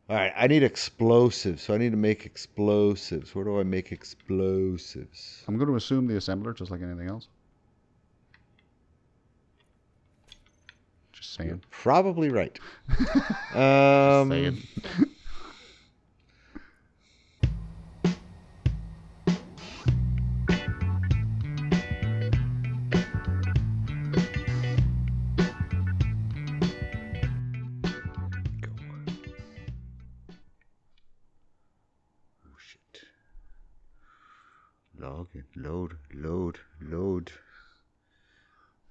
All right, I need explosives, so I need to make explosives. Where do I make explosives? I'm going to assume the assembler, just like anything else. Just saying. You're probably right. Just saying. Log and load.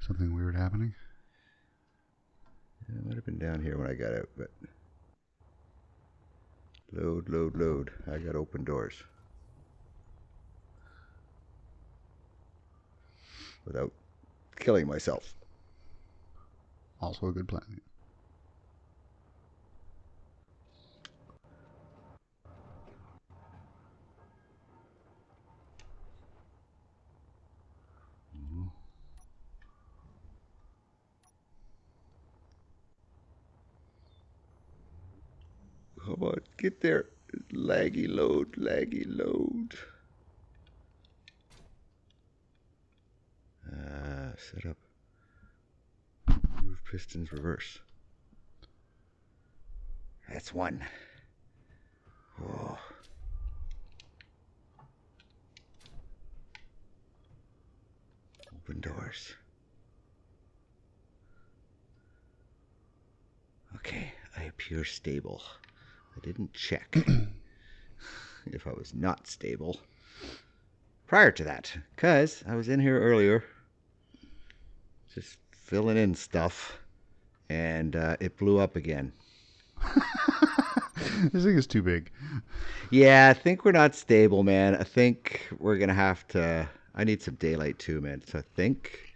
Something weird happening? Yeah, it might have been down here when I got out, but... Load. I got open doors. Without killing myself. Also a good plan. Come on, get there. Laggy load. Set up. Move pistons reverse. That's one. Oh. Open doors. Okay, I appear stable. I didn't check if I was not stable prior to that, because I was in here earlier just filling in stuff, and it blew up again. This thing is too big. Yeah, I think we're not stable, man. I think we're going to have to... I need some daylight too, man. So I think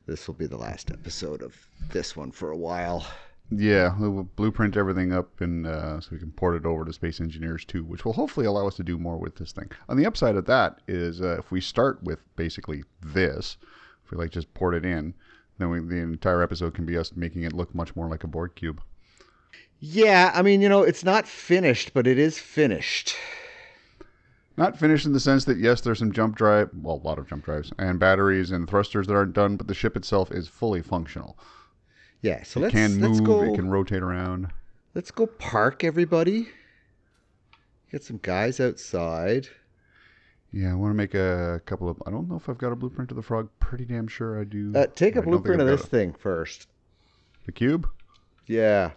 this will be the last episode of this one for a while. Yeah, we'll blueprint everything up and so we can port it over to Space Engineers 2, which will hopefully allow us to do more with this thing. On the upside of that is if we start with basically this, if we like just port it in, then the entire episode can be us making it look much more like a board cube. Yeah, I mean, it's not finished, but it is finished. Not finished in the sense that, yes, there's some jump drive, well, a lot of jump drives, and batteries and thrusters that aren't done, but the ship itself is fully functional. Yeah, so it can move, it can rotate around. Let's go park, everybody. Get some guys outside. Yeah, I want to make a couple of... I don't know if I've got a blueprint of the frog. Pretty damn sure I do. Take a blueprint of this thing first. The cube? Yeah.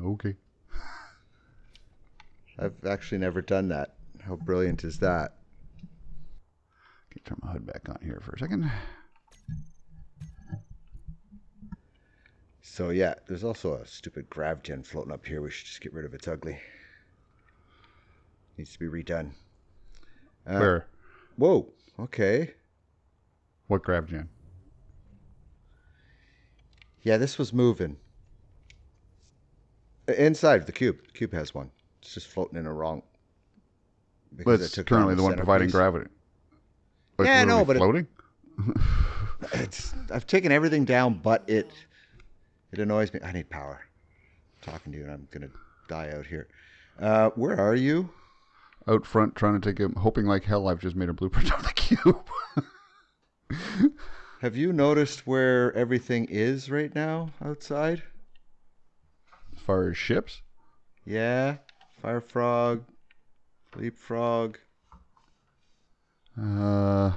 Okay. I've actually never done that. How brilliant is that? Okay, turn my hood back on here for a second. So yeah, there's also a stupid grav gen floating up here. We should just get rid of it. It's ugly. Needs to be redone. Where? Whoa. Okay. What grav gen? Yeah, this was moving. Inside the cube. The cube has one. It's just floating in a wrong. But it's currently the one providing gravity. Like, yeah, no, but floating. I've taken everything down, but it annoys me. I need power. I'm talking to you, and I'm gonna die out here. Where are you? Out front, trying to take a... Hoping like hell I've just made a blueprint of the cube. Have you noticed where everything is right now outside? As far as ships? Yeah. Fire frog. Leapfrog. I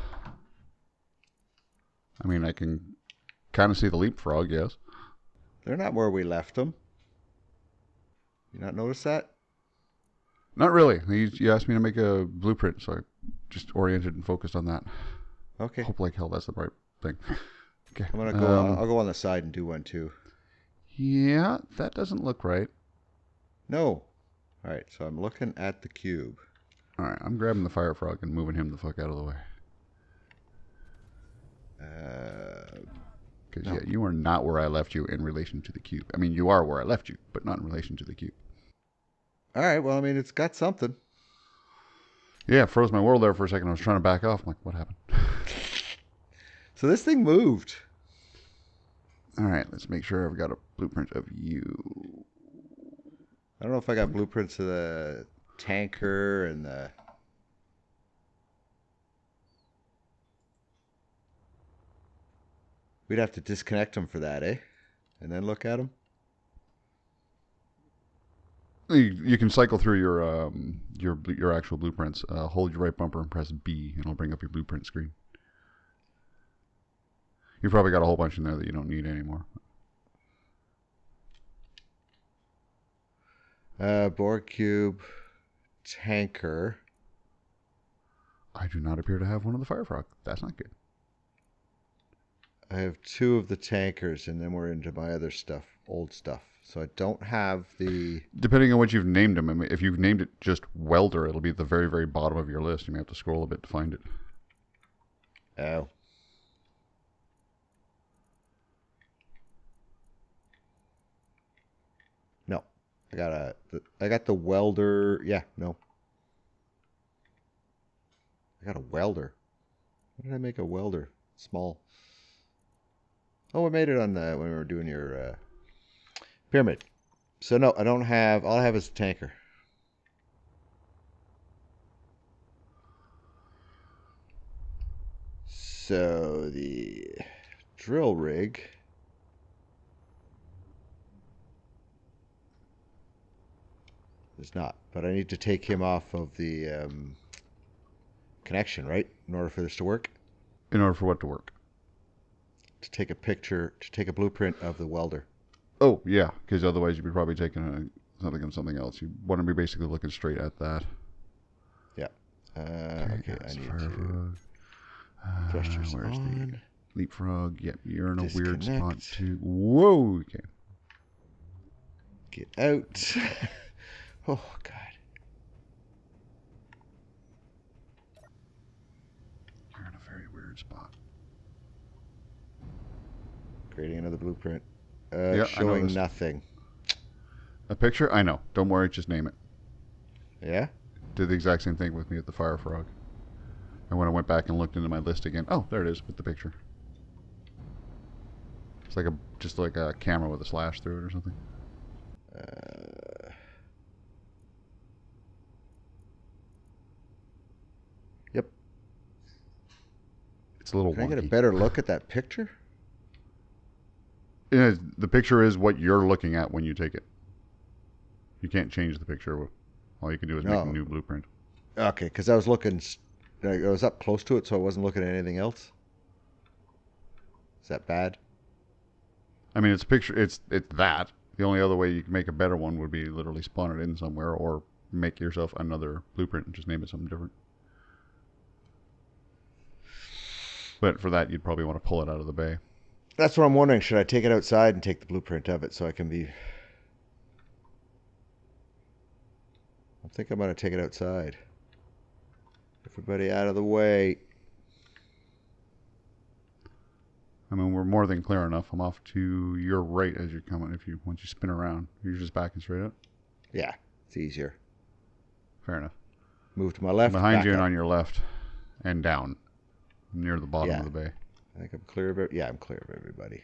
mean, I can kind of see the leapfrog, yes. They're not where we left them. You not notice that? Not really. You asked me to make a blueprint, so I just oriented and focused on that. Okay. Hope like hell that's the right thing. Okay. I'm gonna go. I'll go on the side and do one too. Yeah, that doesn't look right. No. All right. So I'm looking at the cube. All right. I'm grabbing the fire frog and moving him the fuck out of the way. Because yeah, you are not where I left you in relation to the cube. I mean, you are where I left you, but not in relation to the cube. All right. Well, I mean, it's got something. Yeah, it froze my world there for a second. I was trying to back off. I'm like, what happened? So this thing moved. All right, let's make sure I've got a blueprint of you. I don't know if I got blueprints of the tanker and the... We'd have to disconnect them for that, eh? And then look at them? You can cycle through your actual blueprints. Hold your right bumper and press B, and it'll bring up your blueprint screen. You've probably got a whole bunch in there that you don't need anymore. Borg cube, tanker. I do not appear to have one of the Firefrog. That's not good. I have 2 of the tankers, and then we're into my other stuff, old stuff. So I don't have the... Depending on what you've named them, I mean, if you've named it just welder, it'll be at the very, very bottom of your list. You may have to scroll a bit to find it. Oh. No. I got the welder. Yeah, no. I got a welder. What did I make a welder? Small. Oh, I made it on the when we were doing your pyramid. So no, I don't have. All I have is a tanker. So the drill rig is not, but I need to take him off of the connection, right? In order for this to work. In order for what to work? To take a picture, to take a blueprint of the welder. Oh, yeah, because otherwise you'd be probably taking something on something else. You want to be basically looking straight at that. Yeah. Okay, I need to... Thrusters where's on. the leapfrog? Yep, you're in a weird Disconnect. spot too. Whoa, okay. Get out. Oh, God. You're in a very weird spot. Creating another blueprint. Yeah, showing nothing. A picture? I know. Don't worry, just name it. Yeah? Did the exact same thing with me at the Fire Frog. And when I went back and looked into my list again, oh, there it is with the picture. It's like just like a camera with a slash through it or something. Yep. It's a little wonky. Can I get a better look at that picture? Yeah, the picture is what you're looking at when you take it. You can't change the picture. All you can do is make a new blueprint. Okay, because I was looking... I was up close to it, so I wasn't looking at anything else. Is that bad? I mean, it's a picture. It's that. The only other way you can make a better one would be literally spawn it in somewhere or make yourself another blueprint and just name it something different. But for that, you'd probably want to pull it out of the bay. That's what I'm wondering. Should I take it outside and take the blueprint of it so I can be... I think I'm going to take it outside. Everybody out of the way. I mean, we're more than clear enough. I'm off to your right as you're coming. Once you spin around, you're just backing straight up. Yeah, it's easier. Fair enough. Move to my left. Behind you and on your left, and down near the bottom of the bay. I think I'm clear of it. Yeah, I'm clear of everybody.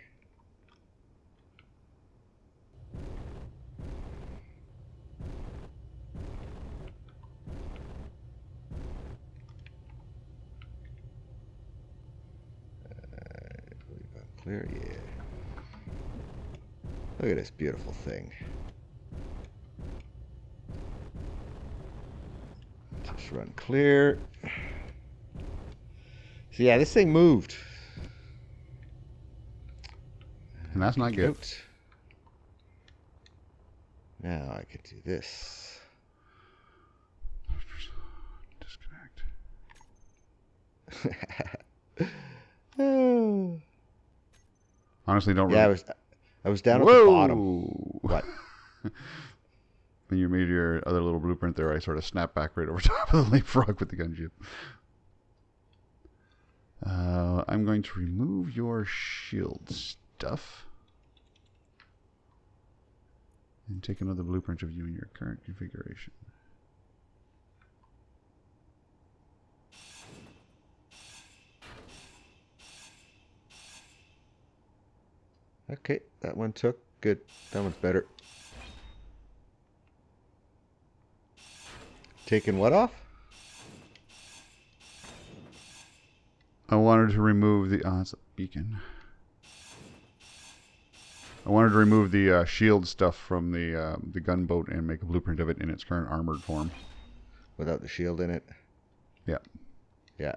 Clear, yeah. Look at this beautiful thing. Just run clear. So yeah, this thing moved. And that's not good. Now I can do this. Disconnect. Oh. Honestly, don't. Yeah, I was down at the bottom. What? When you made your other little blueprint there, I sort of snapped back right over top of the leapfrog with the gunship. I'm going to remove your shield stuff and take another blueprint of you in your current configuration. Okay, that one took. Good. That one's better. Taking what off? I wanted to remove the... Oh, it's a beacon. I wanted to remove the shield stuff from the gunboat and make a blueprint of it in its current armored form. Without the shield in it? Yeah. Yeah.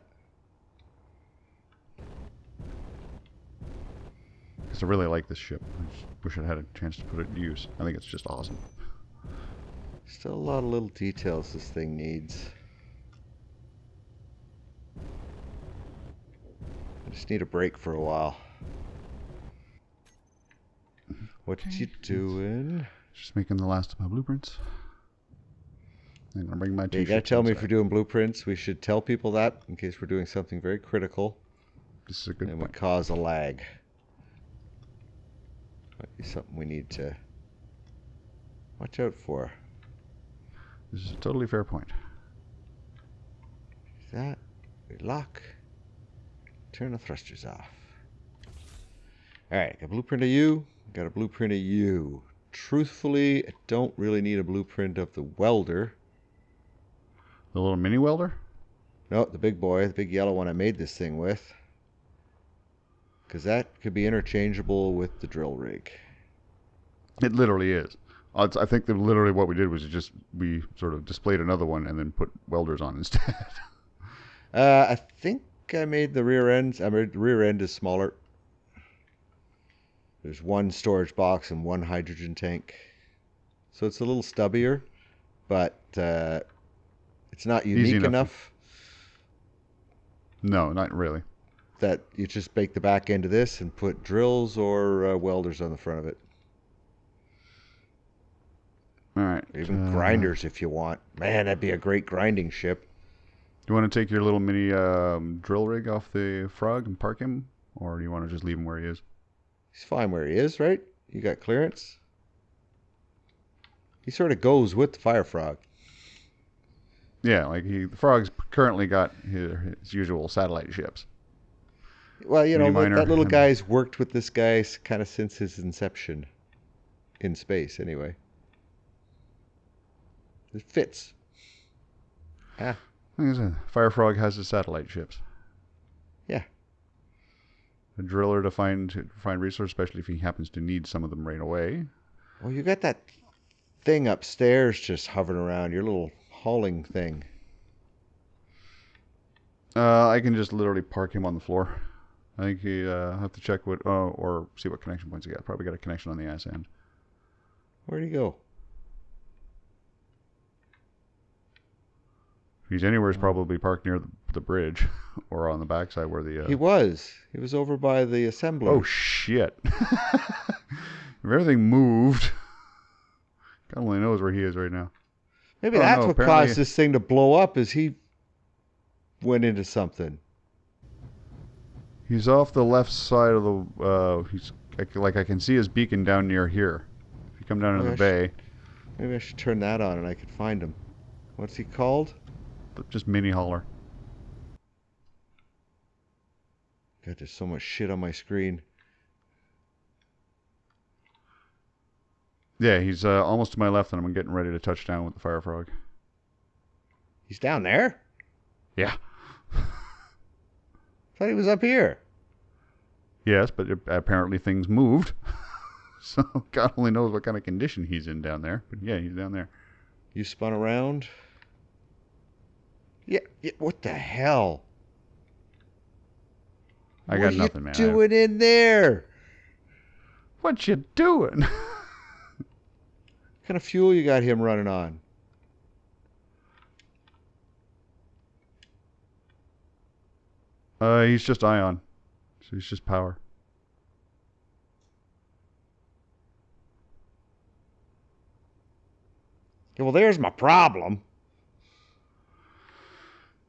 Because I really like this ship. I just wish I'd had a chance to put it to use. I think it's just awesome. Still a lot of little details this thing needs. I just need a break for a while. What you doing? Just making the last of my blueprints. I'm gonna bring my two. You gotta tell me if we're doing blueprints. We should tell people that in case we're doing something very critical. This is a good and point. would cause a lag. Might be something we need to watch out for. This is a totally fair point. That we lock. Turn the thrusters off. Alright, got a blueprint of you. Got a blueprint of you. Truthfully, I don't really need a blueprint of the welder. The little mini welder? No, the big boy, the big yellow one I made this thing with. Because that could be interchangeable with the drill rig. It literally is. I think that literally what we did was we sort of displayed another one and then put welders on instead. I think I made the rear ends. I made the rear end is smaller. There's one storage box and one hydrogen tank. So it's a little stubbier, but it's not unique enough. No, not really. That you just make the back end of this and put drills or welders on the front of it. All right. Even grinders if you want. Man, that'd be a great grinding ship. Do you want to take your little mini drill rig off the frog and park him? Or do you want to just leave him where he is? He's fine where he is, right? You got clearance? He sort of goes with the fire frog. Yeah, like the frog's currently got his usual satellite ships. Well, you know, that little guy's worked with this guy kind of since his inception. In space, anyway. It fits. Like I said, Fire Frog has his satellite ships. Yeah. A driller to find resources, especially if he happens to need some of them right away. Well, you got that thing upstairs just hovering around, your little hauling thing. I can just literally park him on the floor. I think you have to check what, or see what connection points he got. Probably got a connection on the ass end. Where'd he go? If he's anywhere, he's probably parked near the bridge or on the backside where the... He was over by the assembler. Oh, shit. If everything moved, God only knows where he is right now. Maybe that's what caused this thing to blow up, is he went into something. He's off the left side of the... he's like I can see his beacon down near here. If you come down into the bay... Maybe I should turn that on and I could find him. What's he called? Just mini hauler. God, there's so much shit on my screen. Yeah, he's almost to my left, and I'm getting ready to touch down with the Fire Frog. He's down there? Yeah. Thought he was up here. Yes, but apparently things moved. So God only knows what kind of condition he's in down there. But yeah, he's down there. You spun around? Yeah, what the hell? I got nothing, man. What you doing in there? What you doing? What kind of fuel you got him running on? He's just ion. So he's just power. Yeah, well, there's my problem.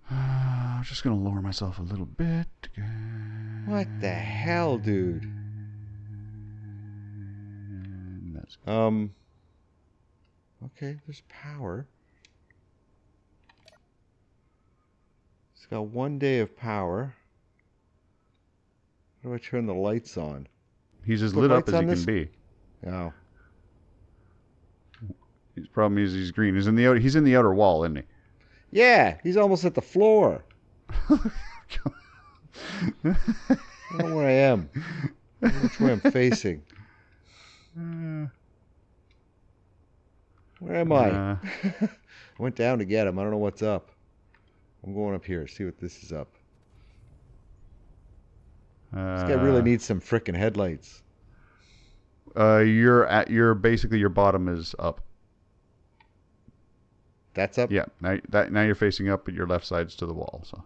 I'm just going to lower myself a little bit. What the hell, dude? That's okay, there's power. It's got 1 day of power. How do I turn the lights on? He's as lit up as he can be. Oh. His problem is he's green. He's in the outer wall, isn't he? Yeah, he's almost at the floor. I don't know where I am. I don't know which way I'm facing. Where am I? I went down to get him. I don't know what's up. I'm going up here. See what this is up. This guy really needs some frickin' headlights. Basically your bottom is up. That's up? Yeah. Now you're facing up, but your left side's to the wall. So.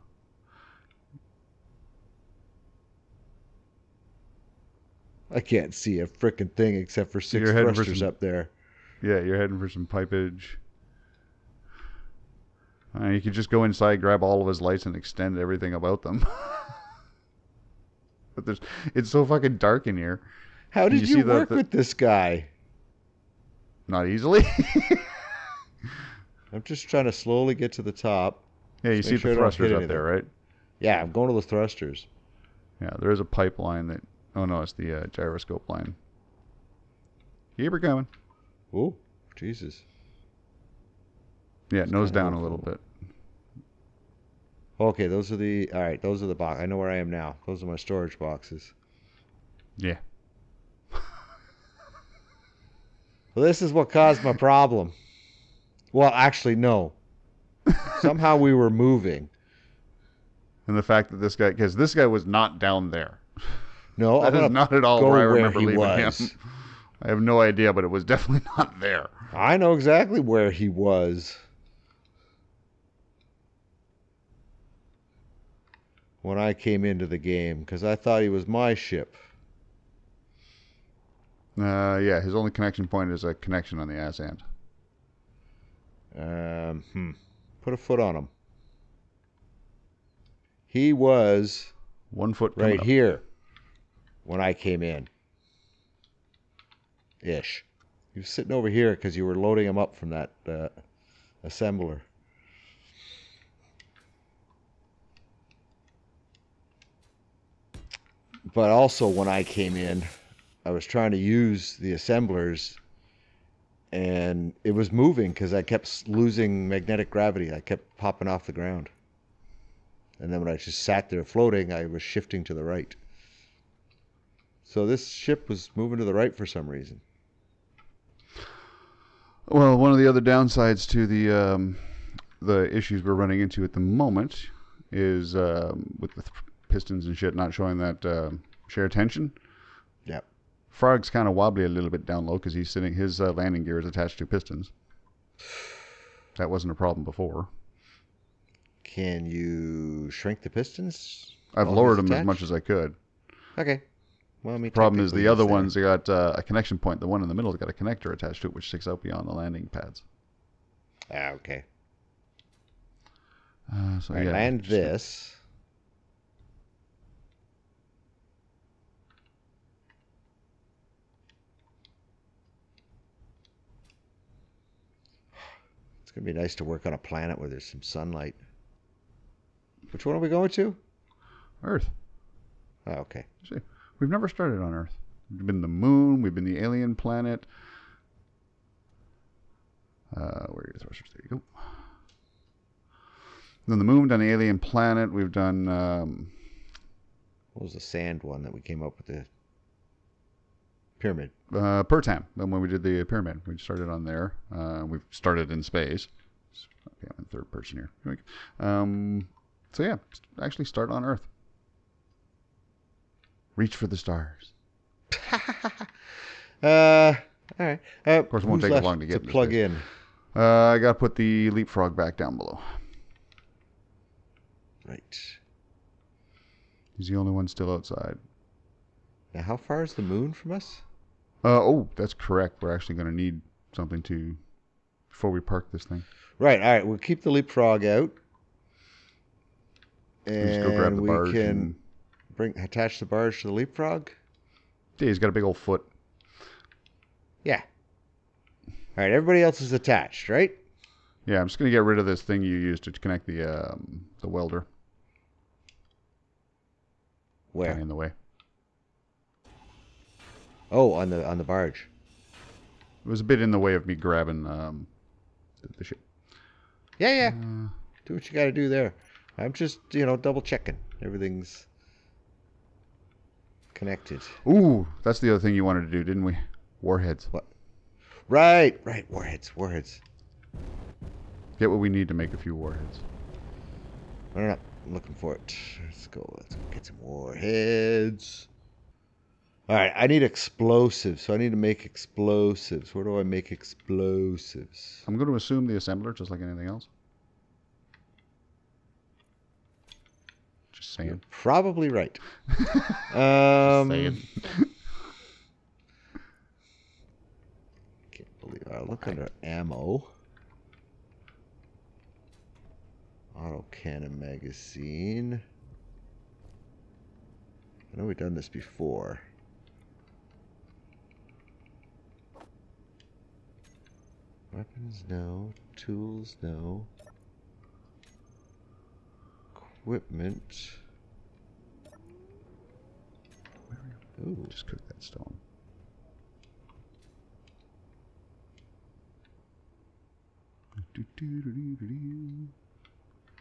I can't see a frickin' thing except for 6 thrusters up there. Yeah, you're heading for some pipage. You could just go inside, grab all of his lights, and extend everything about them. But it's so fucking dark in here. How did you work with this guy? Not easily. I'm just trying to slowly get to the top. Yeah, you see the thrusters up there, right? Yeah, I'm going to the thrusters. Yeah, there is a pipeline that... Oh, no, it's the gyroscope line. Keep her going. Oh, Jesus. Yeah, nose down a little bit. Okay, those are the... All right, those are the box. I know where I am now. Those are my storage boxes. Yeah. Well, this is what caused my problem. Well, actually, no. Somehow we were moving. And the fact that this guy... Because this guy was not down there. No, that is not at all where I remember leaving him. Was. I have no idea, but it was definitely not there. I know exactly where he was. When I came into the game, because I thought he was my ship. Yeah, his only connection point is a connection on the ass end. Put a foot on him. He was 1 foot right here when I came in. Ish. He was sitting over here because you were loading him up from that assembler. But also when I came in, I was trying to use the assemblers and it was moving because I kept losing magnetic gravity. I kept popping off the ground. And then when I just sat there floating, I was shifting to the right. So this ship was moving to the right for some reason. Well, one of the other downsides to the issues we're running into at the moment is with the pistons and shit not showing that share tension. Yep. Frog's kind of wobbly a little bit down low because he's sitting. His landing gear is attached to pistons. That wasn't a problem before. Can you shrink the pistons? I've lowered them as much as I could. Okay. Well, the problem is the other ones, they got a connection point. The one in the middle has got a connector attached to it, which sticks out beyond the landing pads. Ah, okay. So right, yeah, land this. It's going to be nice to work on a planet where there's some sunlight. Which one are we going to? Earth. Oh, okay. See, we've never started on Earth. We've been the moon. We've been the alien planet. Where are your thrusters? There you go. Then the moon, done the alien planet. We've done... what was the sand one that we came up with? The pyramid. Pertam. When we did the pyramid. We started on there. We've started in space. Okay, I'm in third person here. Here we go. So yeah, actually start on Earth. Reach for the stars. All right. Of course, it won't take as long to get to plug in. I got to put the leapfrog back down below. Right. He's the only one still outside. Now, how far is the moon from us? Oh, that's correct. We're actually going to need something before we park this thing. Right. All right. We'll keep the leapfrog out. And just go grab the barge. We can attach the barge to the leapfrog. Yeah, he's got a big old foot. Yeah. All right. Everybody else is attached, right? Yeah, I'm just going to get rid of this thing you used to connect the welder. Where? Kind of in the way. Oh, on the barge. It was a bit in the way of me grabbing the ship. Yeah. Do what you got to do there. I'm just, double checking. Everything's connected. Ooh, that's the other thing you wanted to do, didn't we? Warheads. What? Right. Warheads. Get what we need to make a few warheads. I don't know. I'm looking for it. Let's go get some warheads. All right, I need explosives, so I need to make explosives. Where do I make explosives? I'm going to assume the assembler, just like anything else. Just saying. You're probably right. Just saying. Can't believe I look under ammo. Autocannon magazine. I know we've done this before. Weapons, no. Tools, no. Equipment. Ooh. Just cook that stone.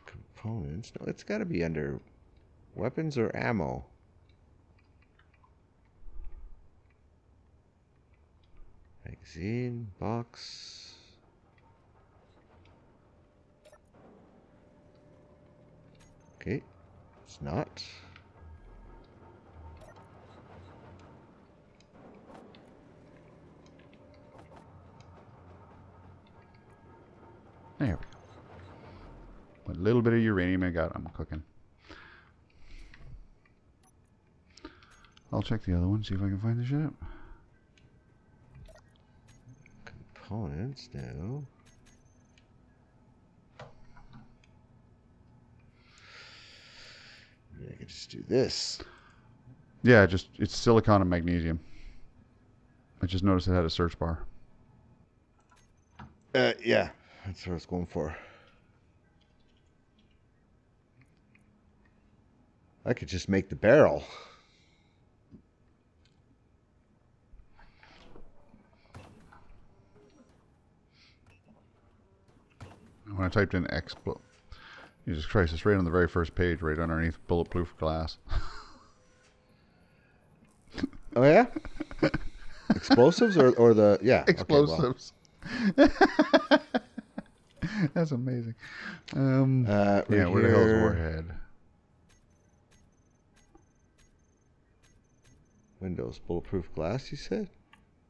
Components. No, it's got to be under weapons or ammo. Magazine, box. Okay, it's not. There we go. What little bit of uranium I got, I'm cooking. I'll check the other one, see if I can find the ship. Components, no. Maybe I could just do this. Yeah, it's silicon and magnesium. I just noticed it had a search bar. Yeah, that's what I was going for. I could just make the barrel. When I typed in Jesus Christ, it's right on the very first page, right underneath bulletproof glass. Oh, yeah? Explosives or the... Yeah. Explosives. Okay, well. That's amazing. Right yeah, where the hell is here. Warhead? Windows, bulletproof glass, you said?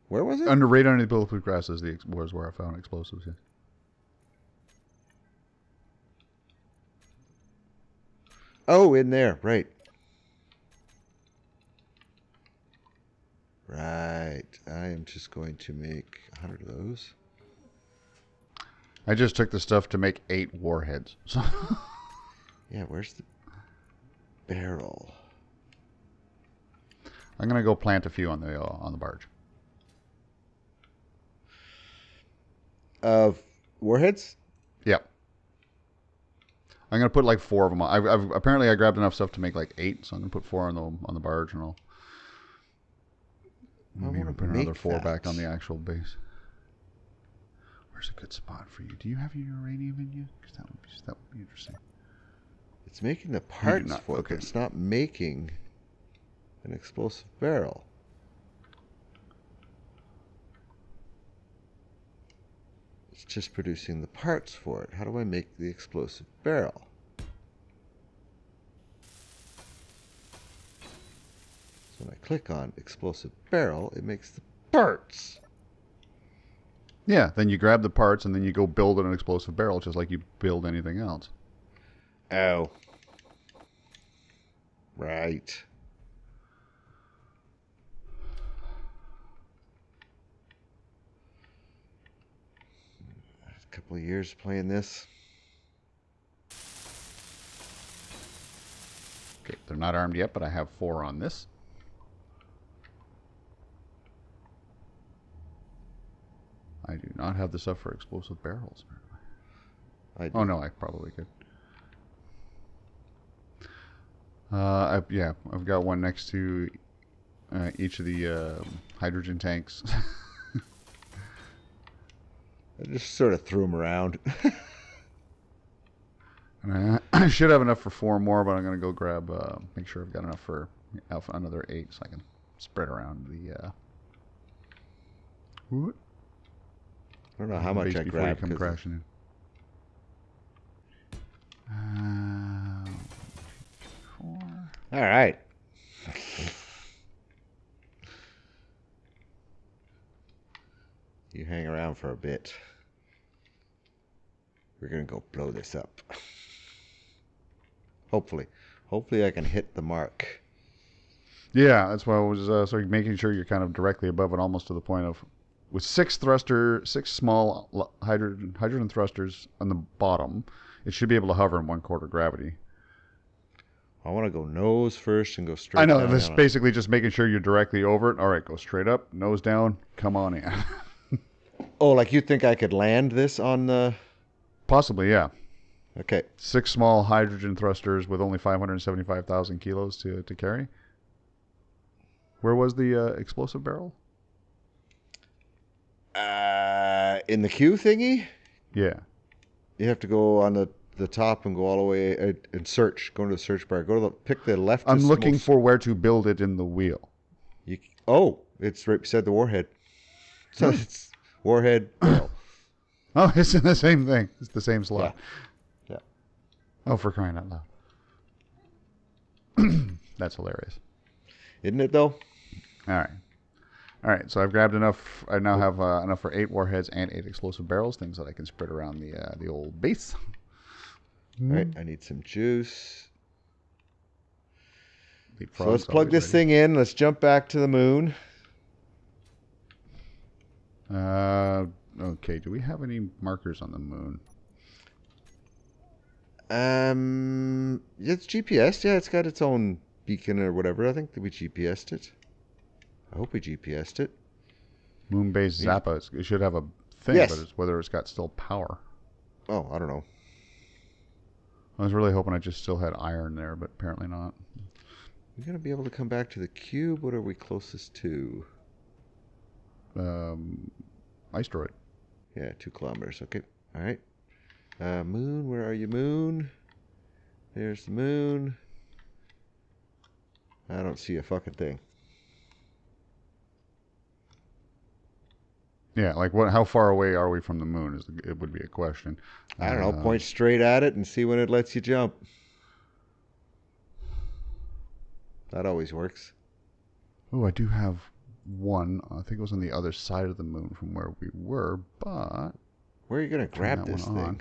Where was it? Right underneath bulletproof glass was where I found explosives. Yeah. Oh, in there, right. Right. I am just going to make 100 of those. I just took the stuff to make 8 warheads. So Yeah, where's the barrel? I'm gonna go plant a few on the barge. Of warheads? Yep. I'm gonna put like 4 of them on. Apparently I grabbed enough stuff to make like 8, so I'm gonna put 4 on the barge, and I'll maybe put another 4 back on the actual base. Where's a good spot for you? Do you have your uranium in you? Because that would be interesting. It's making the parts not. for it, Okay. but it's not making an explosive barrel. It's just producing the parts for it. How do I make the explosive barrel? So when I click on explosive barrel, it makes the parts. Yeah, then you grab the parts and then you go build an explosive barrel just like you build anything else. Oh. Right. A couple of years playing this. Okay, they're not armed yet, but I have 4 on this. I do not have the stuff for explosive barrels. Oh no, I probably could. I've got one next to each of the hydrogen tanks. I just sort of threw them around. And I should have enough for 4 more, but I'm going to go grab, make sure I've got enough for another 8 so I can spread around the, I don't know how much I before you grabbed. come crashing in. 4. All right. You hang around for a bit. We're going to go blow this up. Hopefully I can hit the mark. Yeah, that's why I was sort of making sure you're kind of directly above it, almost to the point of, with 6 small hydrogen thrusters on the bottom, it should be able to hover in 1/4 gravity. I want to go nose first and go straight I know, down. this is basically just making sure you're directly over it. All right, go straight up, nose down, come on in. Oh, like you think I could land this on the... Possibly, yeah. Okay. 6 small hydrogen thrusters with only 575,000 kilos to carry. Where was the explosive barrel? In the Q thingy? Yeah. You have to go on the top and go all the way and search. Go to the search bar. Pick the left. I'm looking for where to build it in the wheel. It's right beside the warhead. So it's warhead barrel. Oh, it's in the same thing. It's the same slot. Yeah. Oh, for crying out loud. That's hilarious. Isn't it, though? All right. So I've grabbed enough. I now have enough for 8 warheads and 8 explosive barrels, things that I can spread around the old base. All right. I need some juice. So let's plug this thing in. Let's jump back to the moon. Okay. Do we have any markers on the moon? It's GPS. Yeah, it's got its own beacon or whatever. I think that we GPS'd it. I hope we GPS'd it. Moon-based Zappa. It should have a thing, Yes. but it's whether it's got still power. Oh, I don't know. I was really hoping I just still had iron there, but apparently not. We're going to be able to come back to the cube. What are we closest to? Asteroid. Yeah, 2 kilometers. Okay. All right. Moon, where are you, moon? There's the moon. I don't see a fucking thing. Yeah, like what? How far away are we from the moon? It would be a question. I don't know. Point straight at it and see when it lets you jump. That always works. Oh, I do have one. I think it was on the other side of the moon from where we were, but... Where are you going to grab this thing?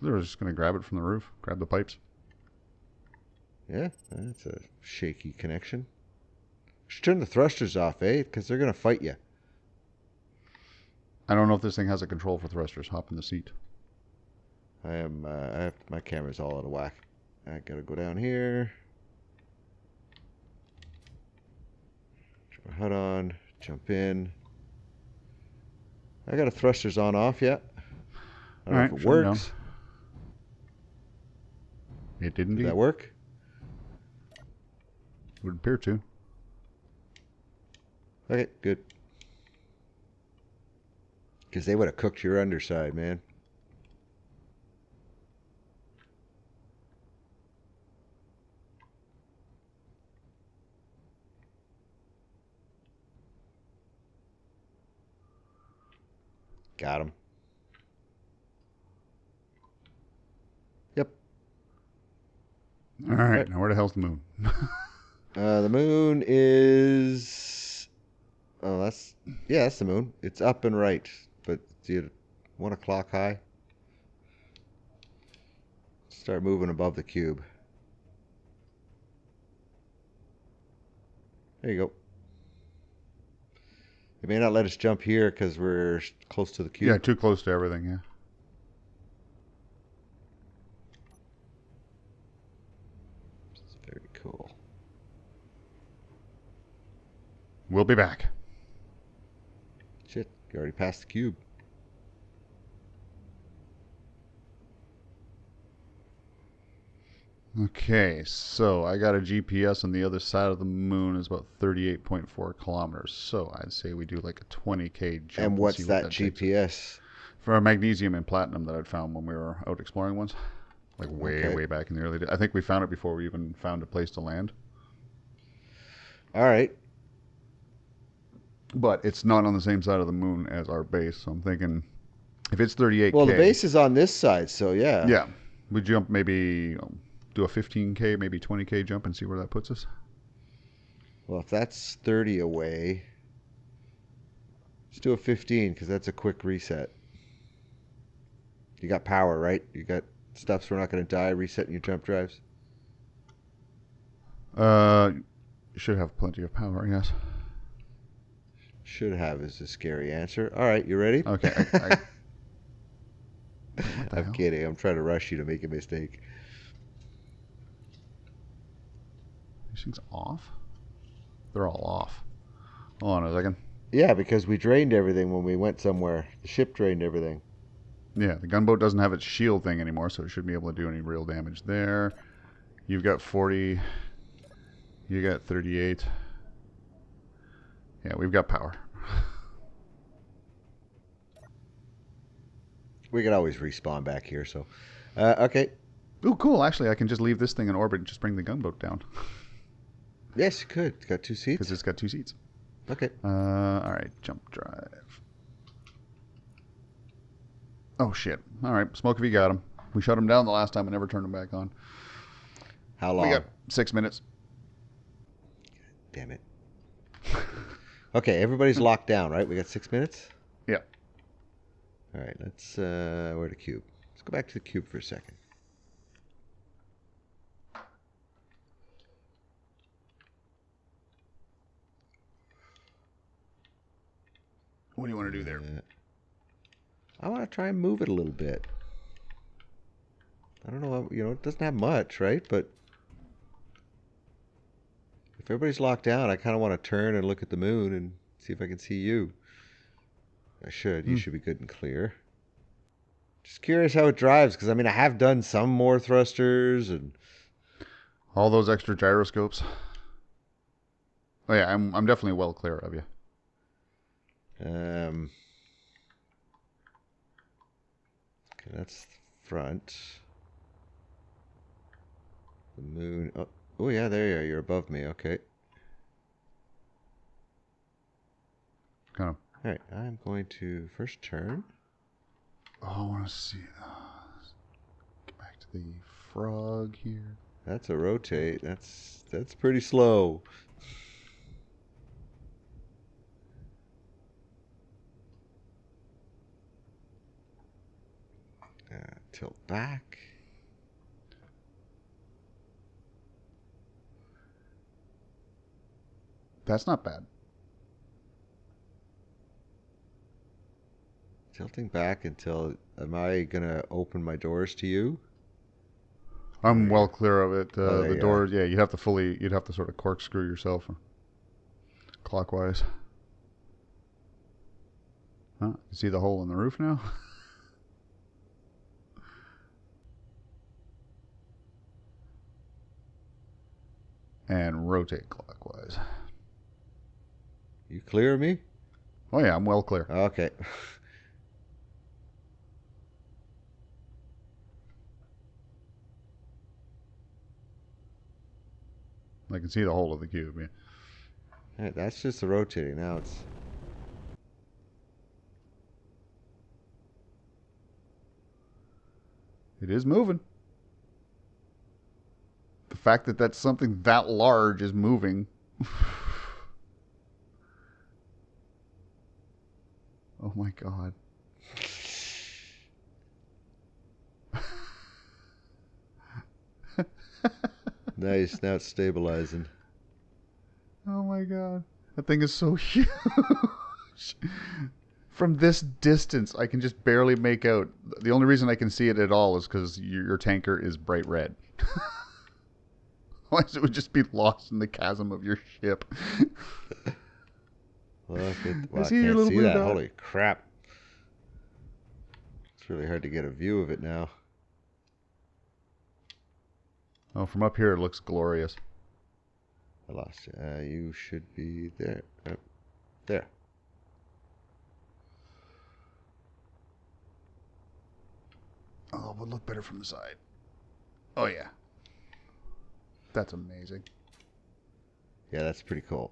They were just going to grab it from the roof. Grab the pipes. Yeah, that's a shaky connection. Should turn the thrusters off, eh? Because they're going to fight you. I don't know if this thing has a control for thrusters. Hop in the seat. My camera's all out of whack. I got to go down here. Put my HUD on. Jump in. I got a thrusters on off yet. I don't know if it works. It didn't. Did that work? Would appear to. Okay, good. Because they would have cooked your underside, man. Got him. Yep. All right. Now where the hell's the moon? The moon is... Oh, that's the moon. It's up and right, but it's 1 o'clock high. Start moving above the cube. There you go. It may not let us jump here because we're close to the cube. Yeah, too close to everything, yeah. It's very cool. We'll be back. Shit, you already passed the cube. Okay, so I got a GPS on the other side of the moon. Is about 38.4 kilometers. So I'd say we do like a 20K jump. And what's that GPS? For magnesium and platinum that I'd found when we were out exploring once. like way back in the early days. I think we found it before we even found a place to land. All right. But it's not on the same side of the moon as our base, so I'm thinking if it's 38K. Well, the base is on this side, so yeah. Yeah. We jump maybe, do a 15K, maybe 20K jump and see where that puts us. Well, if that's 30 away, let's do a 15 because that's a quick reset. You got power, right? You got stuff so we're not going to die resetting your jump drives? You should have plenty of power, yes. Should have is a scary answer. All right, you ready? Okay. I'm kidding. I'm trying to rush you to make a mistake. These things off? They're all off. Hold on a second. Yeah, because we drained everything when we went somewhere. The ship drained everything. Yeah, the gunboat doesn't have its shield thing anymore, so it shouldn't be able to do any real damage there. You've got 40. You got 38. Yeah, we've got power. We can always respawn back here, so... okay. Ooh, cool. Actually, I can just leave this thing in orbit and just bring the gunboat down. Yes, you could. It's got 2 seats. Because it's got 2 seats. Okay. All right, jump drive. Oh, shit. All right, smoke if you got him. We shut him down the last time and never turned him back on. How long? We got 6 minutes. Damn it. Okay, everybody's locked down, right? We got 6 minutes? Yeah. All right, let's... where the cube? Let's go back to the cube for a second. What do you want to do there? I want to try and move it a little bit. I don't know, it doesn't have much, right? But if everybody's locked down, I kind of want to turn and look at the moon and see if I can see you. I should. You should be good and clear. Just curious how it drives, because, I mean, I have done some more thrusters and... All those extra gyroscopes. Oh, yeah, I'm definitely well clear of you. Okay, that's the front. The moon. Oh yeah, there you are. You're above me. Okay. Kind of. All right. I'm going to first turn. Oh, I want to see. Get back to the frog here. That's a rotate. That's pretty slow. Tilt back. That's not bad. Tilting back until... Am I going to open my doors to you? I'm well clear of it. The doors, yeah, you'd have to sort of corkscrew yourself clockwise. Huh? You see the hole in the roof now? And rotate clockwise. You clear me? Oh yeah, I'm well clear. Okay. I can see the hole of the cube. Yeah. All right, that's just the rotating. Now it's... It is moving. The fact that that's something that large is moving. Oh my god. Nice. Now it's stabilizing. Oh my god. That thing is so huge. From this distance, I can just barely make out. The only reason I can see it at all is because your tanker is bright red. Otherwise, it would just be lost in the chasm of your ship. Well, I I see your can't little see blue that. dot. Holy crap. It's really hard to get a view of it now. Oh, from up here, it looks glorious. I lost you. You should be there. There. Oh, it would look better from the side. Oh, yeah. That's amazing. Yeah, that's pretty cool.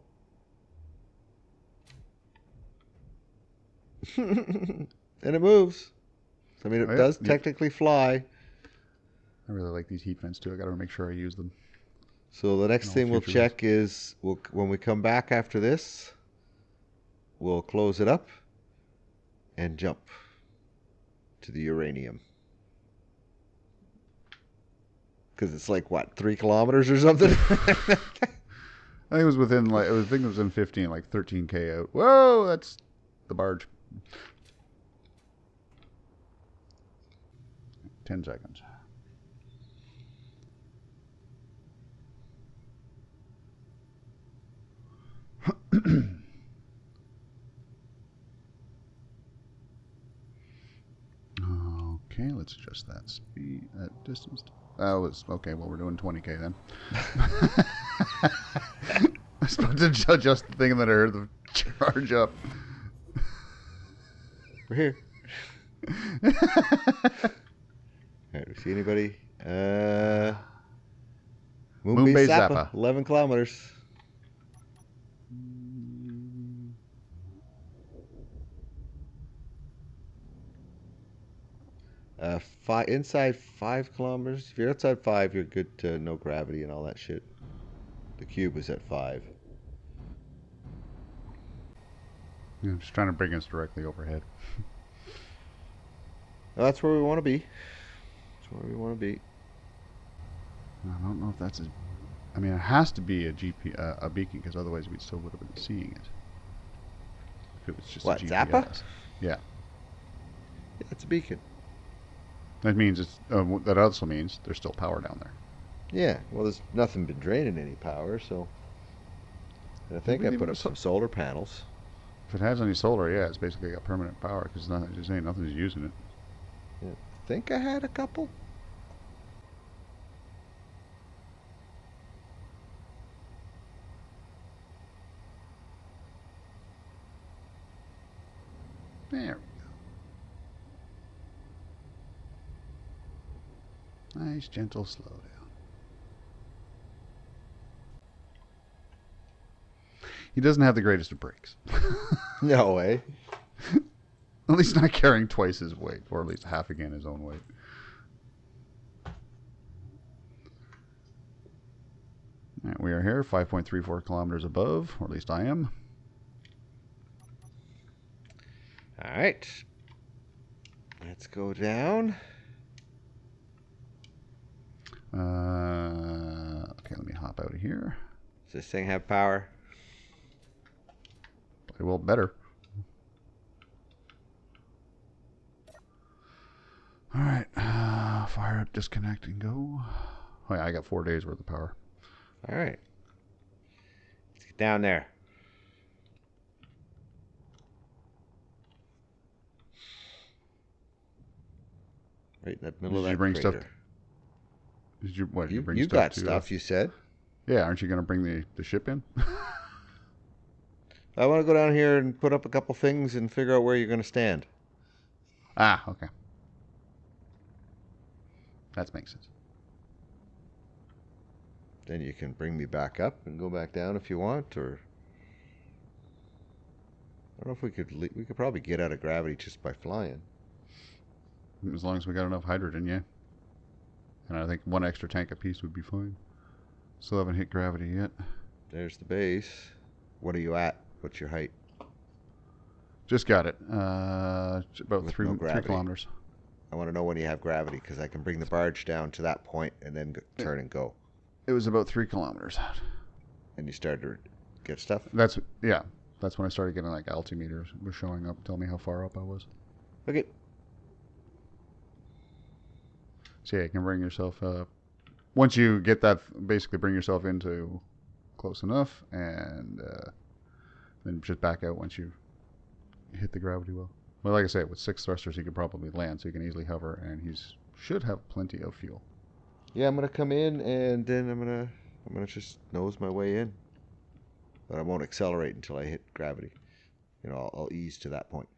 And it moves. I mean, it does technically fly. I really like these heat vents too. I got to make sure I use them. So the next thing we'll check is when we come back after this, we'll close it up and jump to the uranium. Because it's like, what, 3 kilometers or something? I think it was within like I think it was in 15, like 13K out. Whoa, that's the barge. 10 seconds. Okay, let's adjust that speed, that distance. That was okay. Well, we're doing 20K then. I was supposed to adjust the thing, and then I heard the charge up. We're here. Alright, we see anybody? Moonbase Zappa, 11 kilometers. Inside 5 kilometers. If you're outside 5, you're good to no gravity and all that shit. The cube is at 5. Yeah, I'm just trying to bring us directly overhead. Well, that's where we want to be. That's where we want to be. I don't know if that's I mean, it has to be a beacon, because otherwise we still would have been seeing it. If it was just what, a GPS. Zappa? Yeah. Yeah, it's a beacon. That means it's. That also means there's still power down there. Yeah. Well, there's nothing been draining any power, so. And I think I put up some solar panels. If it has any solar, yeah, it's basically got permanent power, because nothing's using it. Yeah. I think I had a couple. There we go. Nice, gentle slowdown. He doesn't have the greatest of brakes. No way. At least not carrying twice his weight, or at least half again his own weight. All right, we are here, 5.34 kilometers above, or at least I am. All right. Let's go down. Okay, let me hop out of here. Does this thing have power? Play well better. All right, fire up, disconnect, and go. Oh yeah, I got 4 days worth of power. All right. Let's get down there. Right in the middle of that bring crater. stuff? Did you what? You bring you stuff got to, stuff, you said. Yeah, aren't you going to bring the ship in? I want to go down here and put up a couple things and figure out where you're going to stand. Ah, okay. That makes sense. Then you can bring me back up and go back down if you want, or I don't know if we could probably get out of gravity just by flying. As long as we got enough hydrogen, yeah. And I think 1 extra tank apiece would be fine. Still haven't hit gravity yet. There's the base. What are you at? What's your height? Just got it. About With 3 no gravity. kilometers. I want to know when you have gravity, because I can bring the barge down to that point and then turn and go. It was about 3 kilometers out. And you started to get stuff? That's when I started getting like altimeters was showing up, telling me how far up I was. Okay. So yeah, you can bring yourself once you get that, basically bring yourself into close enough, and then just back out once you hit the gravity well. Well, like I say, with 6 thrusters, he could probably land, so he can easily hover, and he should have plenty of fuel. Yeah, I'm gonna come in, and then I'm gonna just nose my way in, but I won't accelerate until I hit gravity. You know, I'll ease to that point.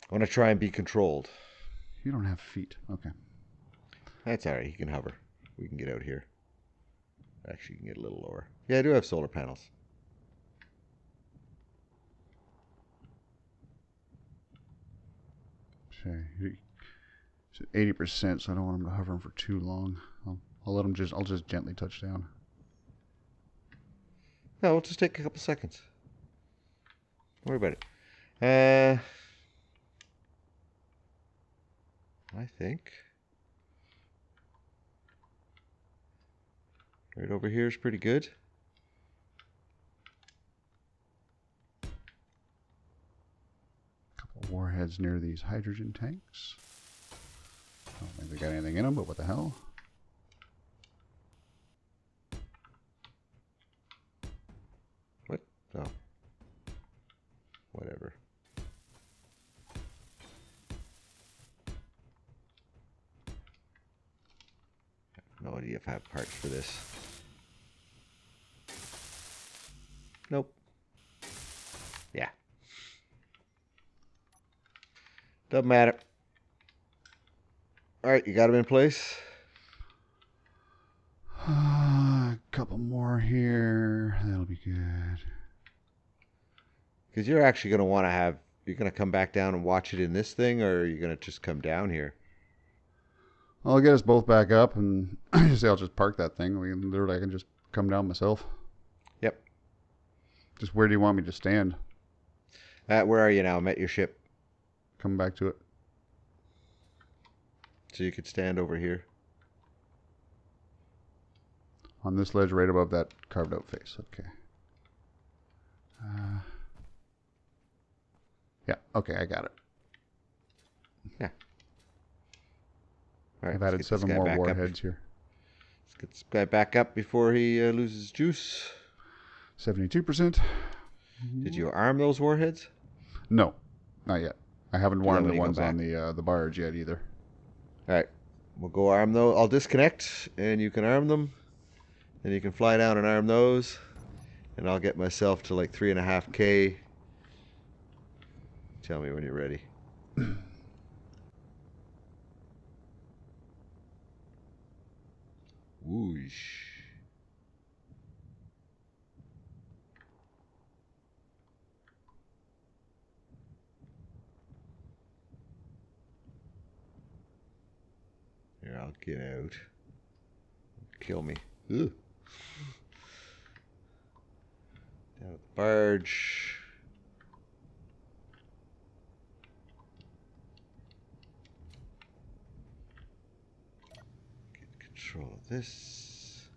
I want to try and be controlled. You don't have feet. Okay. That's all right. He can hover. We can get out here. Actually, you can get a little lower. Yeah, I do have solar panels. Okay. 80%, so I don't want him to hover him for too long. I'll let him I'll just gently touch down. No, it'll just take a couple seconds. Don't worry about it. I think right over here is pretty good. Couple of warheads near these hydrogen tanks. I don't think they got anything in them, but what the hell? What? Oh. Whatever. No idea if I have parts for this. Nope. Yeah. Doesn't matter. Alright, you got them in place? A couple more here. That'll be good. Because you're actually going to want to have... You're going to come back down and watch it in this thing, or are you going to just come down here? I'll get us both back up, and I'll just park that thing. I can just come down myself. Yep. Just where do you want me to stand? Where are you now? I'm at your ship. Come back to it. So you could stand over here. On this ledge right above that carved out face. Okay. Yeah, okay, I got it. Yeah. All right, I've added 7 more warheads here. Let's get this guy back up before he loses juice. 72%. Did you arm those warheads? No, not yet. I haven't armed the ones back. on the barge yet either. All right, we'll go arm those. I'll disconnect, and you can arm them. Then you can fly down and arm those, and I'll get myself to like 3.5K. Tell me when you're ready. Whoosh. Here, I'll get out. Kill me. Ugh. Down at the barge. Get control of this.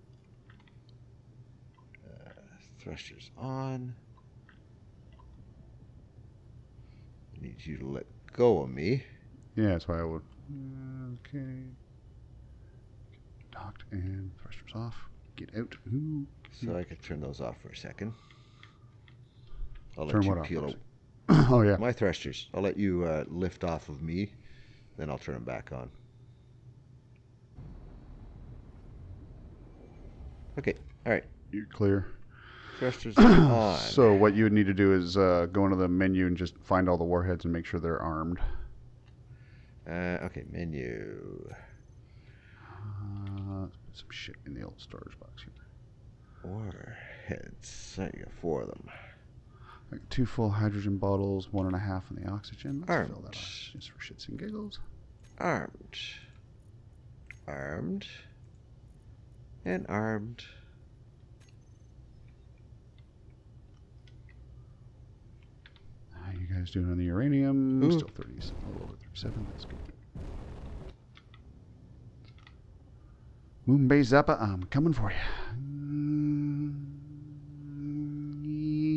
Thrusters on. I need you to let go of me. Yeah, that's why I would. Okay. Docked and thrusters off. Get out. Ooh. So I could turn those off for a second. I'll Turn let you what off peel first? out. Oh, yeah. My thrusters. I'll let you lift off of me. Then I'll turn them back on. Okay. All right. You're clear. Thrusters on. So what you would need to do is go into the menu and just find all the warheads and make sure they're armed. Okay, menu. Let's put some shit in the old storage box here. Warheads. There you go, 4 of them. Like 2 full hydrogen bottles, 1.5 on the oxygen. Let's fill Armed. that up just for shits and giggles. Armed. Armed. And armed. How you guys doing on the uranium? Ooh. Still 30, a little over 37. That's good. Moonbase Zappa, I'm coming for you.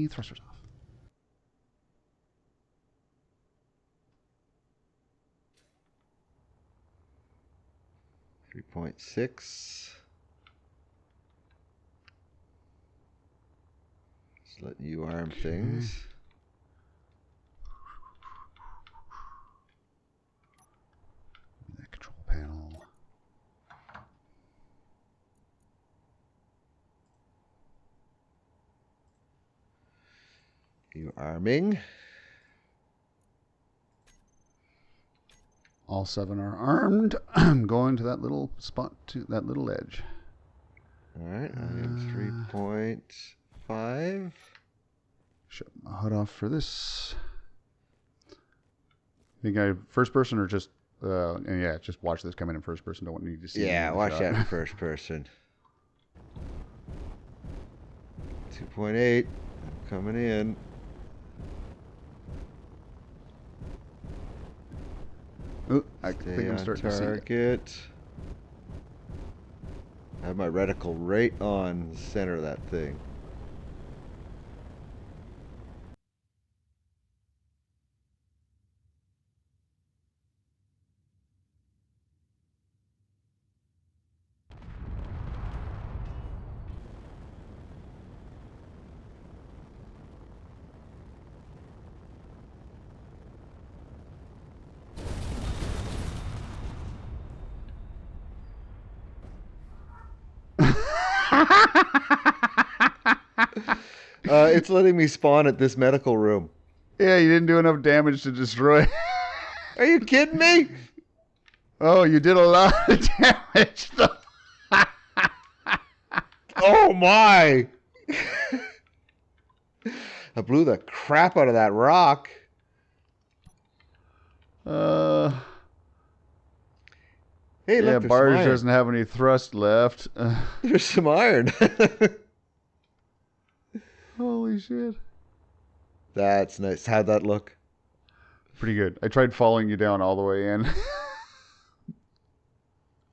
Thrusters off. .6. Just letting you arm things. That control panel. You arming. All 7 are armed. I'm going to that little spot, to that little edge. All right, I need 3.5. Shut my HUD off for this. Think I first person or just and yeah, just watch this come in first person. Don't need to see. Yeah, watch that in first person. 2.8 coming in. Ooh, I think I'm starting to see it. I have my reticle right on the center of that thing. It's letting me spawn at this medical room. Yeah, you didn't do enough damage to destroy. Are you kidding me? Oh, you did a lot of damage, though. Oh, my. I blew the crap out of that rock. Hey, look, yeah, Barge doesn't have any thrust left. There's some iron. Holy shit. That's nice. How'd that look? Pretty good. I tried following you down all the way in.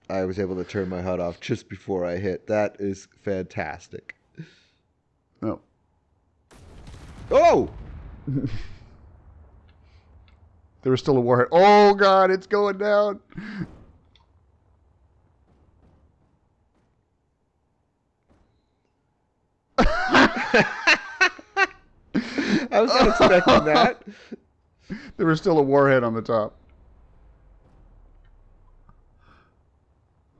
I was able to turn my HUD off just before I hit. That is fantastic. No. Oh! There was still a warhead. Oh, God, it's going down. I was not expecting that. There was still a warhead on the top.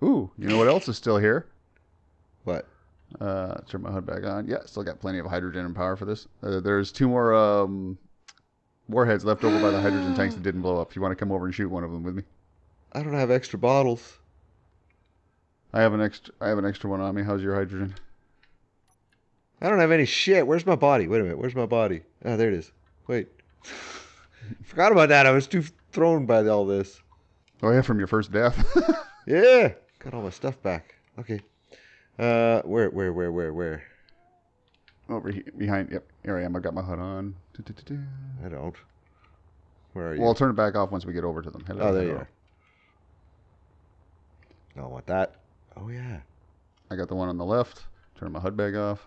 Ooh, you know what else is still here? What? Turn my HUD back on. Yeah, still got plenty of hydrogen and power for this. There's 2 more warheads left over by the hydrogen tanks that didn't blow up. If you want to come over and shoot one of them with me. I don't have extra bottles. I have an extra one on me. How's your hydrogen? I don't have any shit. Where's my body? Wait a minute. Where's my body? Oh, there it is. Wait. Forgot about that. I was too thrown by all this. Oh, yeah, from your first death. Yeah. Got all my stuff back. Okay. Where? Over here, behind. Yep, here I am. I got my HUD on. I don't. Where are you? Well, I'll turn it back off once we get over to them. Hello, oh, there hello. you are. I don't want that. Oh, yeah. I got the one on the left. Turn my HUD back off.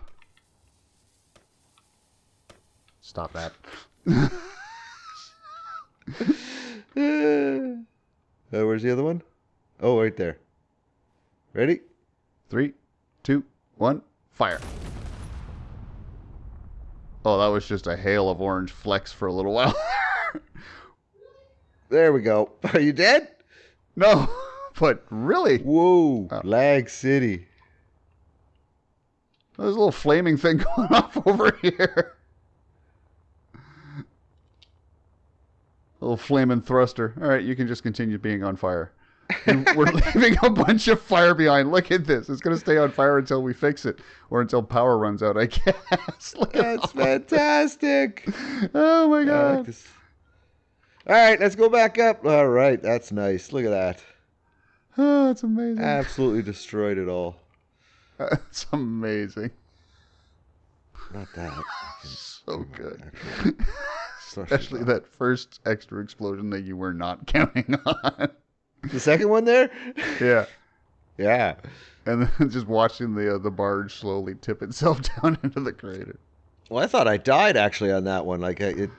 Stop that. Where's the other one? Oh, right there. Ready? 3, 2, 1, fire. Oh, that was just a hail of orange flecks for a little while. There we go. Are you dead? No, but really. Whoa. Lag City. There's a little flaming thing going off over here. A little flaming thruster. All right, you can just continue being on fire. We're leaving a bunch of fire behind. Look at this. It's going to stay on fire until we fix it or until power runs out, I guess. That's fantastic. Oh, my God. All right, let's go back up. All right, that's nice. Look at that. Oh, it's amazing. Absolutely destroyed it all. It's amazing. Not that. So good. Especially that first extra explosion that you were not counting on. The second one there? Yeah. Yeah. And then just watching the barge slowly tip itself down into the crater. Well, I thought I died actually on that one. Like it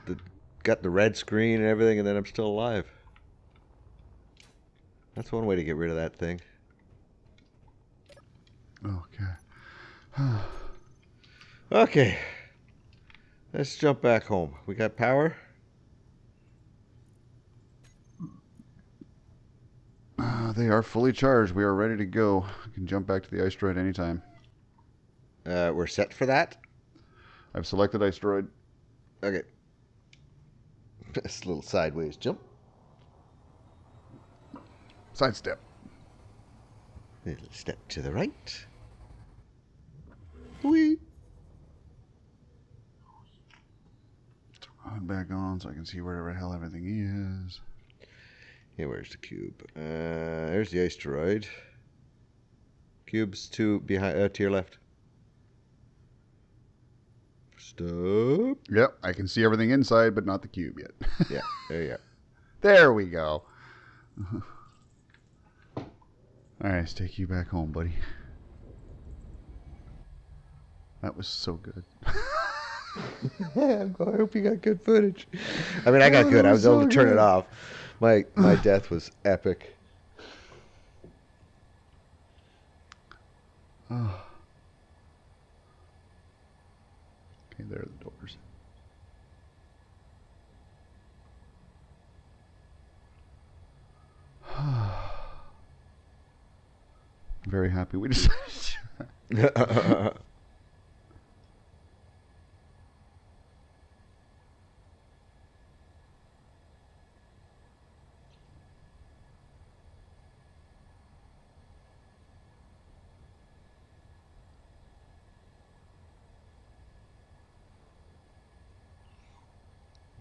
got the red screen and everything, and then I'm still alive. That's one way to get rid of that thing. Okay. Okay. Let's jump back home. We got power? They are fully charged. We are ready to go. We can jump back to the ice droid anytime. We're set for that? I've selected ice droid. Okay. Just a little sideways jump. Sidestep. Little step to the right. Whee! Rod back on so I can see wherever the hell everything is. Yeah, where's the cube? There's the asteroid. Cube's to your left. Stop. Yep, I can see everything inside, but not the cube yet. Yeah, there you go. There we go. All right, let's take you back home, buddy. That was so good. Yeah, I hope you got good footage. I mean, I got good. I was able to turn it off. My death was epic. Oh. Okay, there are the doors. I'm very happy we decided to.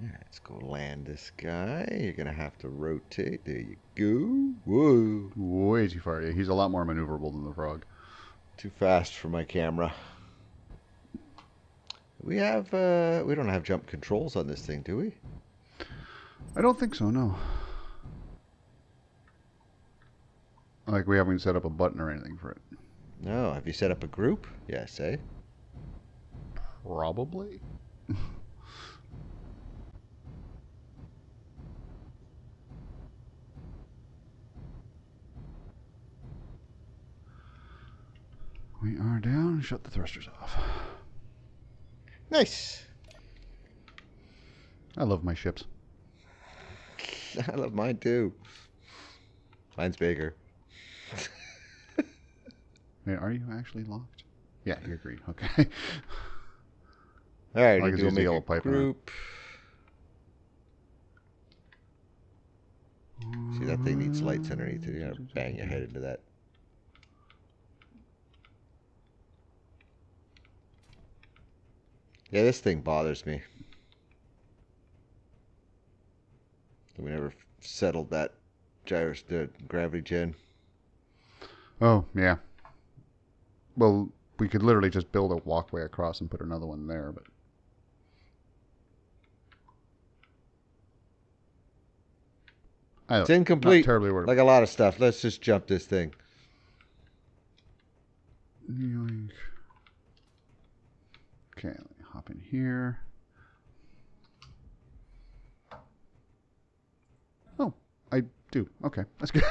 Let's go land this guy. You're going to have to rotate. There you go. Whoa. Way too far. Yeah, he's a lot more maneuverable than the frog. Too fast for my camera. We don't have jump controls on this thing, do we? I don't think so, no. Like we haven't set up a button or anything for it. No. Have you set up a group? Yes, eh? Probably. We are down. Shut the thrusters off. Nice. I love my ships. I love mine too. Mine's bigger. Wait, are you actually locked? Yeah, you're green. Okay. All right, I can use the yellow a pipe group. See, that thing needs lights underneath it. You're gonna bang your head into that. Yeah, this thing bothers me. We never settled that the gravity gen. Oh, yeah. Well, we could literally just build a walkway across and put another one there, but... It's incomplete. Not terribly worried. Like a lot of stuff. Let's just jump this thing. Yoink. Okay, let me hop in here. Oh, I do. Okay, that's good.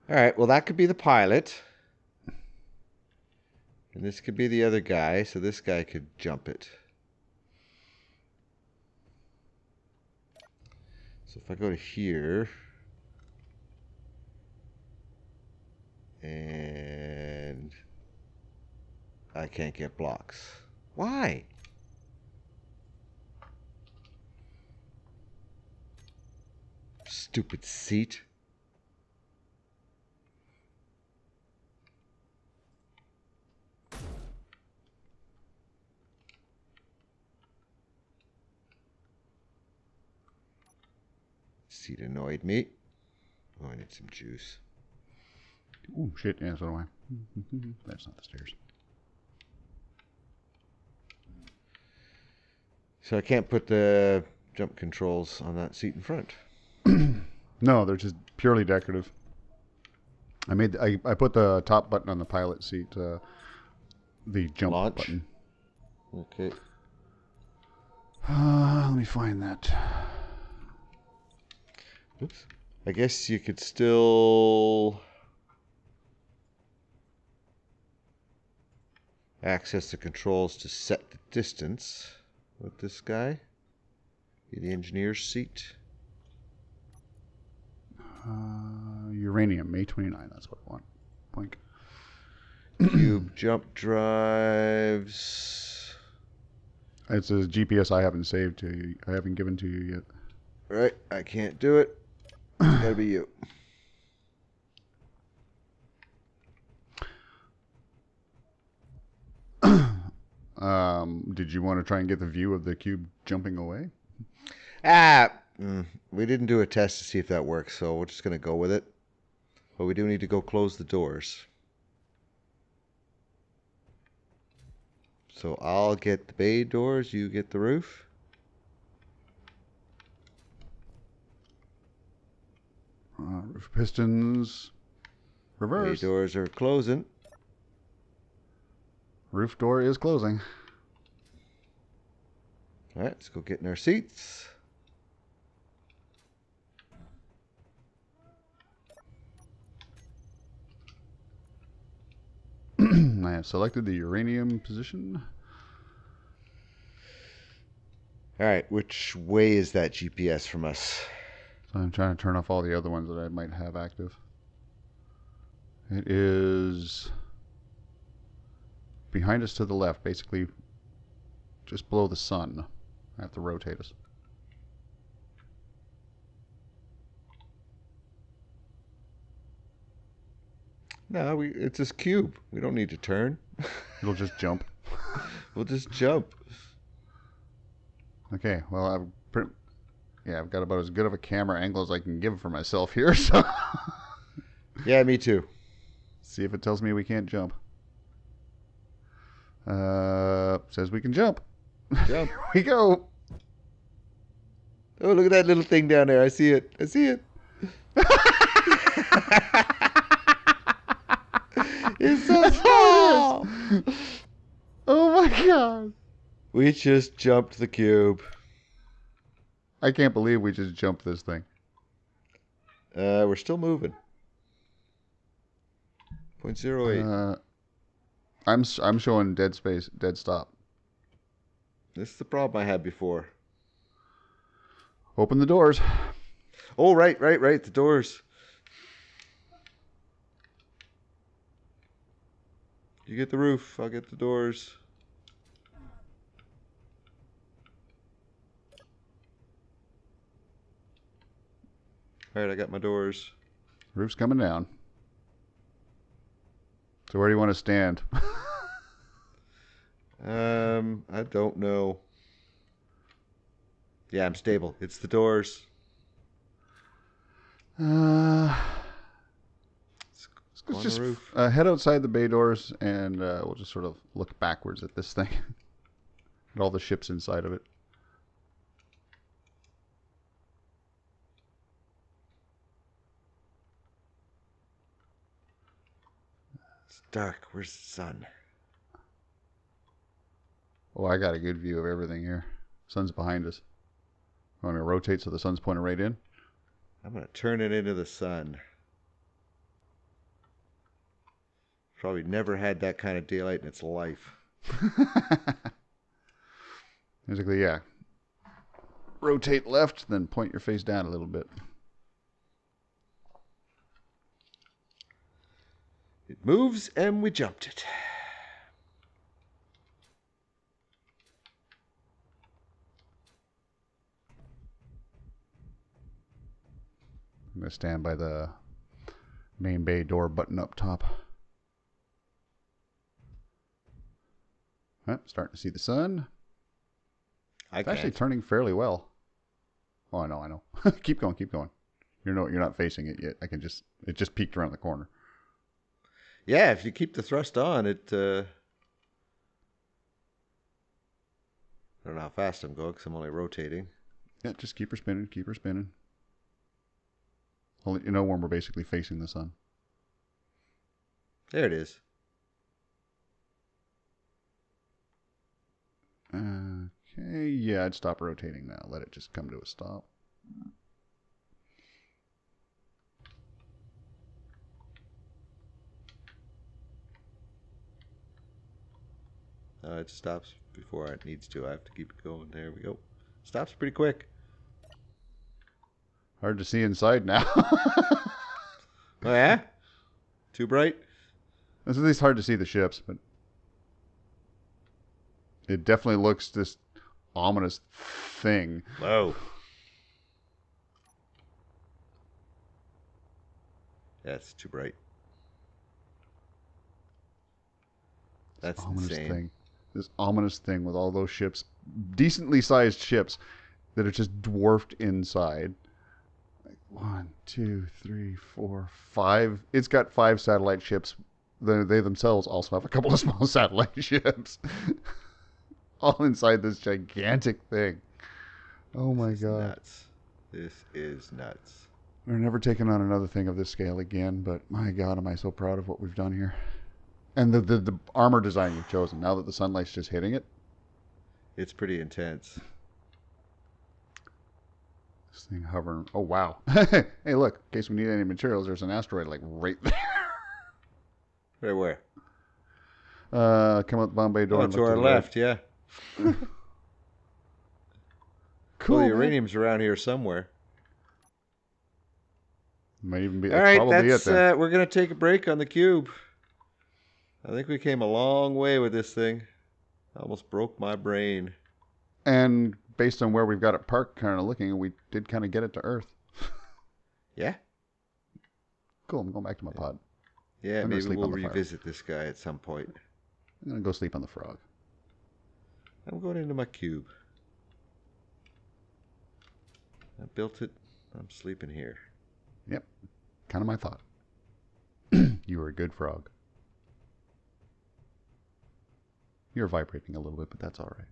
All right, well, that could be the pilot. And this could be the other guy, so this guy could jump it. So if I go to here, and I can't get blocks. Why? Stupid seat. Seat annoyed me. Oh, I need some juice. Oh, shit. Yeah, so do I. That's not the stairs. So I can't put the jump controls on that seat in front. No, they're just purely decorative. I put the top button on the pilot seat, the jump Launch button. Okay. Let me find that. Oops. I guess you could still access the controls to set the distance with this guy. Be the engineer's seat. Uranium, May 29. That's what I want. Blink. Cube jump drives. It's a GPS I haven't saved to you. I haven't given to you yet. Right, I can't do it. It's gotta be you. Did you want to try and get the view of the cube jumping away? We didn't do a test to see if that works, so we're just going to go with it. But we do need to go close the doors. So I'll get the bay doors, you get the roof. Roof pistons. Reverse. Bay doors are closing. Roof door is closing. All right, let's go get in our seats. I have selected the uranium position. All right, which way is that GPS from us? So I'm trying to turn off all the other ones that I might have active. It is behind us to the left, basically just below the sun. I have to rotate us. No, it's this cube. We don't need to turn. It'll just jump. We'll just jump. Okay, well, I've got about as good of a camera angle as I can give for myself here, so Yeah, me too. see if it tells me we can't jump. Says we can jump. Jump. Here we go. Oh, look at that little thing down there. I see it. I see it. It's so small. Oh my god. We just jumped the cube. I can't believe we just jumped this thing. We're still moving. 0.08. I'm showing dead space, dead stop. This is the problem I had before. Open the doors. Oh, right. The doors. You get the roof. I'll get the doors. All right, I got my doors. Roof's coming down. So where do you want to stand? I don't know. Yeah, I'm stable. It's the doors. Let's on just the roof. head outside the bay doors, and we'll just sort of look backwards at this thing. At all the ships inside of it. It's dark. Where's the sun? Oh, I got a good view of everything here. Sun's behind us. I'm going to rotate so the sun's pointing right in. I'm going to turn it into the sun. Probably never had that kind of daylight in its life. Basically, yeah. Rotate left, then point your face down a little bit. It moves, and we jumped it. I'm going to stand by the main bay door button up top. Starting to see the sun. It's actually turning fairly well. Oh, I know. Keep going. You're not facing it yet. It just peeked around the corner. Yeah, if you keep the thrust on, I don't know how fast I'm going because I'm only rotating. Yeah, just keep her spinning. I'll let you know when we're basically facing the sun. There it is. Okay, yeah, I'd stop rotating now. Let it just come to a stop. It stops before it needs to. I have to keep it going. There we go. Stops pretty quick. Hard to see inside now. Oh, yeah? Too bright? It's at least hard to see the ships, but it definitely looks this ominous thing. Whoa. Yeah, it's too bright. That's ominous insane. thing. This ominous thing with all those ships, decently sized ships, that are just dwarfed inside. Like 1, 2, 3, 4, 5. It's got 5 satellite ships. They themselves also have a couple of small satellite ships. All inside this gigantic thing. Oh my God. Nuts. This is nuts. We're never taking on another thing of this scale again, but my God, am I so proud of what we've done here. And the armor design you've chosen, now that the sunlight's just hitting it. It's pretty intense. This thing hovering. Oh, wow. Hey, look, in case we need any materials, there's an asteroid like right there. Right where? Come out the Bombay door. Oh, and to look our the left, right. yeah. Cool. Well, the man. uranium's around here somewhere. Might even be. All right, probably that's it then. we're gonna take a break on the cube. I think we came a long way with this thing. Almost broke my brain. And based on where we've got it parked, kind of looking, we did kind of get it to Earth. Yeah? Cool. I'm going back to my pod. Yeah, I'm gonna maybe sleep we'll on the fire. revisit this guy at some point. I'm going to go sleep on the frog. I'm going into my cube. I built it. I'm sleeping here. Yep. Kind of my thought. You were a good frog. You're vibrating a little bit, but that's all right.